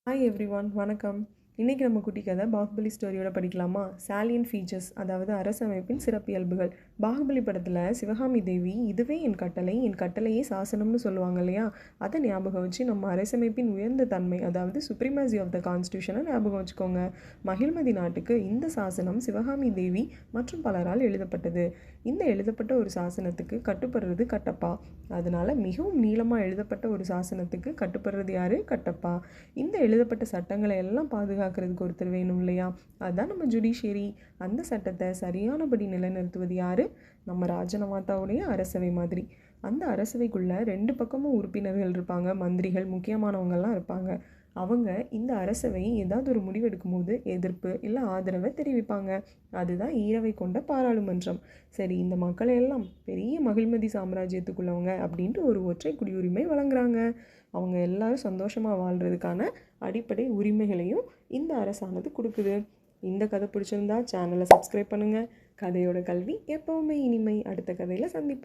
Hi everyone, வணக்கம். இன்றைக்கி நம்ம குட்டி கதை பாகுபலி ஸ்டோரியோட படிக்கலாமா? சாலியன் ஃபீச்சர்ஸ், அதாவது அரசமைப்பின் சிறப்பியல்புகள். பாகுபலி படத்தில் சிவகாமி தேவி இதுவே என் கட்டளையே சாசனம்னு சொல்லுவாங்க இல்லையா? அதை ஞாபகம் வச்சு நம்ம அரசமைப்பின் உயர்ந்த தன்மை, அதாவது சுப்ரீமசி ஆஃப் த கான்ஸ்டியூஷனை ஞாபகம் வச்சுக்கோங்க. மகிழ்மதி நாட்டுக்கு இந்த சாசனம் சிவகாமி தேவி மற்றும் பலரால் எழுதப்பட்டது. இந்த எழுதப்பட்ட ஒரு சாசனத்துக்கு கட்டுப்படுறது கட்டப்பா. அதனால் மிகவும் நீளமாக எழுதப்பட்ட ஒரு சாசனத்துக்கு கட்டுப்படுறது யார்? கட்டப்பா. இந்த எழுதப்பட்ட சட்டங்களை எல்லாம் பாதுகாக்கிறதுக்கு ஒருத்தர் வேணும் இல்லையா? அதுதான் நம்ம ஜுடிஷியரி. அந்த சட்டத்தை சரியானபடி நிலைநிறுத்துவது யார்? நம்ம ராஜனமாதாவுடைய அரசவை மாதிரி. அந்த அரசவைக்குள்ளே 2 பக்கமும் உறுப்பினர்கள் இருப்பாங்க, மந்திரிகள், முக்கியமானவங்கள்லாம் இருப்பாங்க. அவங்க இந்த அரசவை ஏதாவது ஒரு முடிவெடுக்கும் போது எதிர்ப்பு இல்லை ஆதரவை தெரிவிப்பாங்க. அதுதான் ஈரவை கொண்ட பாராளுமன்றம். சரி, இந்த மக்களை எல்லாம் பெரிய மகிழ்மதி சாம்ராஜ்யத்துக்குள்ளவங்க அப்படின்ட்டு ஒரு ஒற்றை குடியுரிமை வழங்குறாங்க. அவங்க எல்லாரும் சந்தோஷமாக வாழ்கிறதுக்கான அடிப்படை உரிமைகளையும் இந்த அரசானது கொடுக்குது. இந்த கதை பிடிச்சிருந்தா சேனலை சப்ஸ்கிரைப் பண்ணுங்கள். கதையோட கல்வி எப்போவுமே இனிமை. அடுத்த கதையில் சந்திப்போம்.